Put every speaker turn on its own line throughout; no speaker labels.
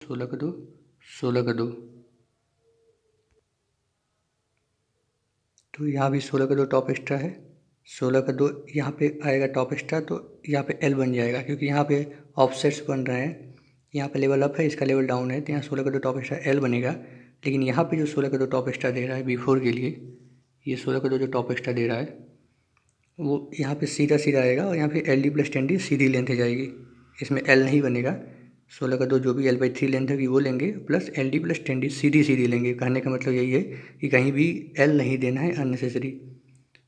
16 का 2, 16 का 2। तो यहाँ भी 16 का 2 टॉप एक्स्ट्रा है, 16 का 2 यहाँ पे आएगा टॉप एक्स्ट्रा, तो यहाँ पे एल बन जाएगा क्योंकि यहाँ पे ऑफसेट्स बन रहे हैं। यहाँ पे लेवल अप है, इसका लेवल डाउन है, तो यहाँ 16 का 2 टॉप एक्स्ट्रा एल बनेगा। लेकिन यहाँ पे जो 16 का 2 टॉप एक्स्ट्रा दे रहा है B4 के लिए, ये 16 का 2 जो टॉप एक्स्ट्रा दे रहा है वो यहाँ पे सीधा सीधा आएगा और यहाँ पे LD प्लस 10D सीधी लेंथ जाएगी, इसमें L नहीं बनेगा। 16 का 2 जो भी L/3 लेंथ होगी वो लेंगे, प्लस LD प्लस 10D सीधी सीधी लेंगे। कहने का मतलब यही है कि कहीं भी L नहीं देना है अननेसेसरी।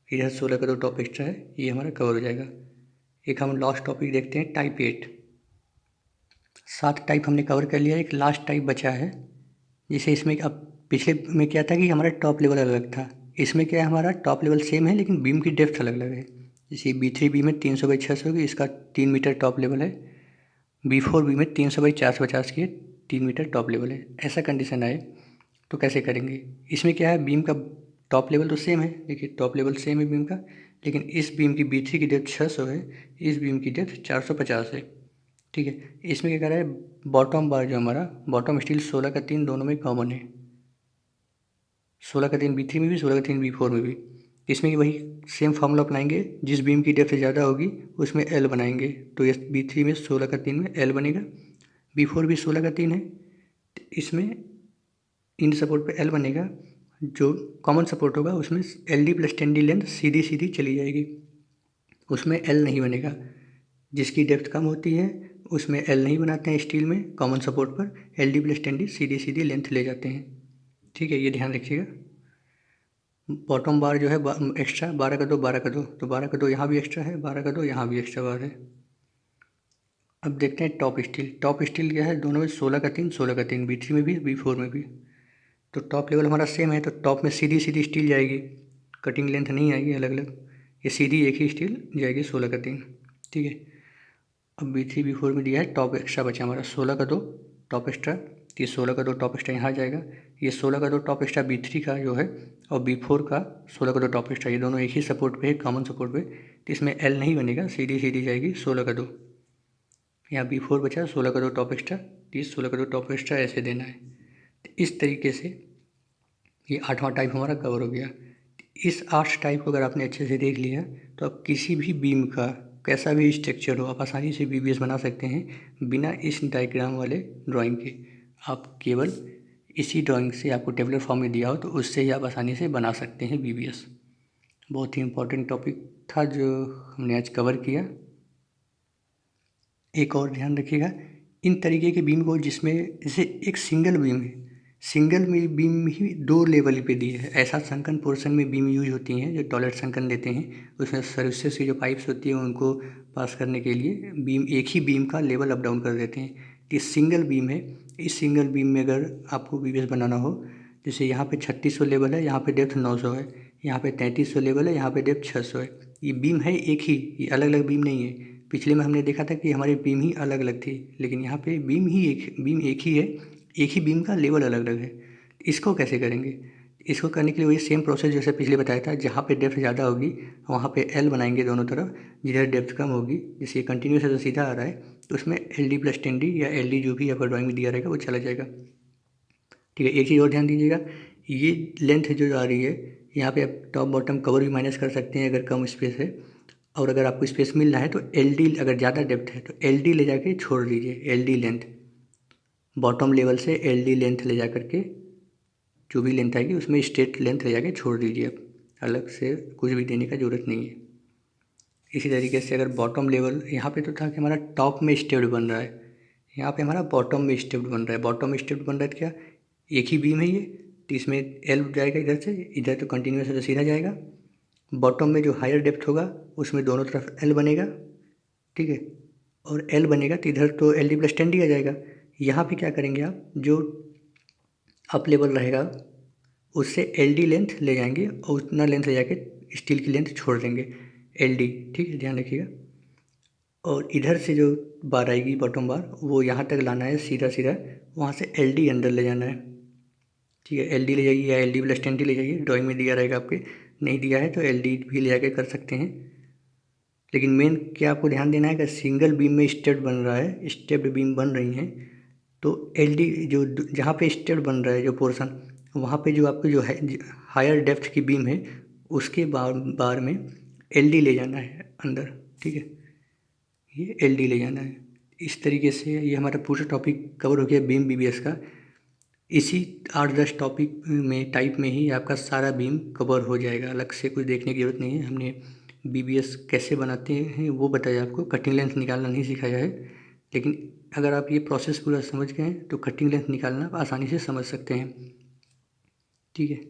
इधर 16 का 2 टॉप एक्स्ट्रा है, ये हमारा कवर हो जाएगा। एक हम लास्ट टॉपिक देखते हैं, टाइप 8। 7 टाइप हमने कवर कर लिया, एक लास्ट टाइप बचा है। जैसे इसमें अब पिछले में क्या था कि हमारा टॉप लेवल अलग था, इसमें क्या है हमारा टॉप लेवल सेम है लेकिन बीम की डेप्थ अलग अलग है। जैसे B3 बीम है 300/600 की, इसका 3 मीटर टॉप लेवल है। B4 बीम है 300/450 की, 3 मीटर टॉप लेवल है। ऐसा कंडीशन आए तो कैसे करेंगे? इसमें क्या है, बीम का टॉप लेवल तो सेम है, देखिए टॉप लेवल सेम है बीम का, लेकिन इस बीम की B3 की डेप्थ 600 है, इस बीम की डेप्थ 450 है। ठीक है, इसमें क्या कर रहा है, बॉटम बार जो हमारा बॉटम स्टील 16 का 3 दोनों में कॉमन है। 16 का 3 B3 में भी, 16 का 3 B4 में भी। इसमें कि वही सेम फार्मूला अपनाएंगे, जिस बीम की डेप्थ ज़्यादा होगी उसमें L बनाएंगे। तो ये B3 में 16 का 3 में L बनेगा, B4 भी 16 का 3 है, तो इसमें इन सपोर्ट पे L बनेगा। जो कॉमन सपोर्ट होगा उसमें LD प्लस 10D लेंथ सीधी सीधी चली जाएगी, उसमें L नहीं बनेगा। जिसकी डेप्थ कम होती है उसमें L नहीं बनाते हैं स्टील में, कॉमन सपोर्ट पर LD प्लस 10D सीधी सीधी लेंथ ले जाते हैं। ठीक है, ये ध्यान रखिएगा। बॉटम बार जो है एक्स्ट्रा 12 का 2, 12 का 2, तो 12 का 2 यहाँ भी एक्स्ट्रा है, 12 का 2 यहाँ भी एक्स्ट्रा बार है। अब देखते हैं टॉप स्टील। टॉप स्टील क्या है, दोनों में 16 का 3, 16 का 3, B3 में भी B4 में भी। तो टॉप लेवल हमारा सेम है, तो टॉप में सीधी सीधी स्टील जाएगी, कटिंग लेंथ नहीं आएगी अलग अलग, ये सीधी एक ही स्टील जाएगी 16 का 3। ठीक है, अब B3 B4 में दिया है टॉप एक्स्ट्रा बचा हमारा 16 का 2 टॉप एक्स्ट्रा, तो ये 16 का 2 टॉप एक्स्ट्रा यहाँ जाएगा। ये 16 का 2 टॉप एक्स्ट्रा B3 का जो है और B4 का 16 का 2 टॉप एक्स्ट्रा, ये दोनों एक ही सपोर्ट पे है, कॉमन सपोर्ट पे, तो इसमें L नहीं बनेगा, सीधी सीधी जाएगी 16 का 2। यहाँ B4 बचा 16 का 2 टॉप एक्स्ट्रा, तो ये 16 का 2 टॉप एक्स्ट्रा ऐसे देना है। तो इस तरीके से ये 8वां टाइप हमारा कवर हो गया। इस 8 टाइप को अगर आपने अच्छे से देख लिया तो आप किसी भी बीम का कैसा भी स्ट्रक्चर हो आप आसानी से BBS बना सकते हैं बिना इस डायग्राम वाले ड्राइंग के। आप केवल इसी ड्राइंग से, आपको टेबलर फॉर्म में दिया हो तो उससे ही आप आसानी से बना सकते हैं BBS। बहुत ही इम्पोर्टेंट टॉपिक था जो हमने आज कवर किया। एक और ध्यान रखिएगा, इन तरीके के बीम को जिसमें जैसे एक सिंगल बीम है, सिंगल में बीम ही 2 लेवल पे दी है, ऐसा संकन पोर्शन में बीम यूज होती हैं जो टॉयलेट संकन देते हैं, उसमें सर्विसेज की जो पाइप्स होती हैं उनको पास करने के लिए बीम, एक ही बीम का लेवल अप डाउन कर देते हैं। तो ये सिंगल बीम है, इस सिंगल बीम में अगर आपको BBS बनाना हो, जैसे यहाँ पे 3600 लेवल है, यहाँ पे डेप्थ 900 है, यहाँ पे 3300 लेवल है, यहाँ पे डेप्थ 600 है। ये बीम है एक ही, ये अलग अलग बीम नहीं है। पिछले में हमने देखा था कि हमारी बीम ही अलग अलग थी, लेकिन यहाँ पे बीम एक ही है, एक ही बीम का लेवल अलग अलग है। इसको कैसे करेंगे? इसको करने के लिए वही सेम प्रोसेस जैसे पिछले बताया था, जहाँ पे डेप्थ ज़्यादा होगी वहाँ पे L बनाएंगे दोनों तरफ, जिधर डेप्थ कम होगी, जैसे कंटिन्यूस है तो सीधा आ रहा है तो उसमें LD प्लस 10D या LD जो भी आपका ड्राइंग में दिया रहेगा वो चला जाएगा। ठीक है, एक चीज़ और ध्यान दीजिएगा, ये लेंथ जो आ रही है यहाँ पे आप टॉप बॉटम कवर भी माइनस कर सकते हैं अगर कम स्पेस है, और अगर आपको स्पेस मिल रहा है तो LD, अगर ज़्यादा डेप्थ है तो LD ले जाके छोड़ दीजिए, LD लेंथ बॉटम लेवल से LD लेंथ ले जा करके जो भी लेंथ आएगी उसमें स्ट्रेट लेंथ ले जाके छोड़ दीजिए आप, अलग से कुछ भी देने का ज़रूरत नहीं है। इसी तरीके से अगर बॉटम लेवल, यहाँ पे तो था कि हमारा टॉप में स्टेप्ड बन रहा है, यहाँ पे हमारा बॉटम में स्टेप्ड बन रहा है। बॉटम स्टेप्ड बन रहा है तो क्या, एक ही बीम है ये, तो इसमें L जाएगा इधर से, इधर तो कंटिन्यूस है तो सीधा जाएगा। बॉटम में जो हायर डेप्थ होगा उसमें दोनों तरफ L बनेगा। ठीक है, और L बनेगा तो इधर तो LD प्लस 10D आ जाएगा। यहाँ पे क्या करेंगे आप, जो अप लेवल रहेगा उससे LD लेंथ ले जाएंगे और उतना लेंथ ले जाके स्टील की लेंथ छोड़ देंगे LD। ठीक है, ध्यान रखिएगा। और इधर से जो बार आएगी बॉटम बार वो यहाँ तक लाना है सीधा सीधा, वहाँ से LD अंदर ले जाना है। ठीक है, LD ले जाइए या LD प्लस 10D ले जाइए, ड्राइंग में दिया रहेगा, आपके नहीं दिया है तो LD भी ले जाके कर सकते हैं। लेकिन मेन क्या आपको ध्यान देना है कि सिंगल बीम में स्टेप्ड बन रहा है, स्टेप्ड बीम बन रही हैं तो एल डी जो जहाँ पे स्टेप बन रहा है जो पोर्शन, वहाँ पे जो आपको जो है हायर डेप्थ की बीम है उसके बार बार में एल डी ले जाना है अंदर, ठीक है। ये एल डी ले जाना है। इस तरीके से ये हमारा पूरा टॉपिक कवर हो गया बीम बीबीएस का। इसी 8-10 टॉपिक में टाइप में ही आपका सारा बीम कवर हो जाएगा, अलग से कुछ देखने की ज़रूरत नहीं है। हमने बीबीएस कैसे बनाते हैं वो बताया आपको, कटिंग लेंथ निकालना नहीं सिखाया है। लेकिन अगर आप ये प्रोसेस पूरा समझ गए हैं तो कटिंग लेंथ निकालना आप आसानी से समझ सकते हैं, ठीक है।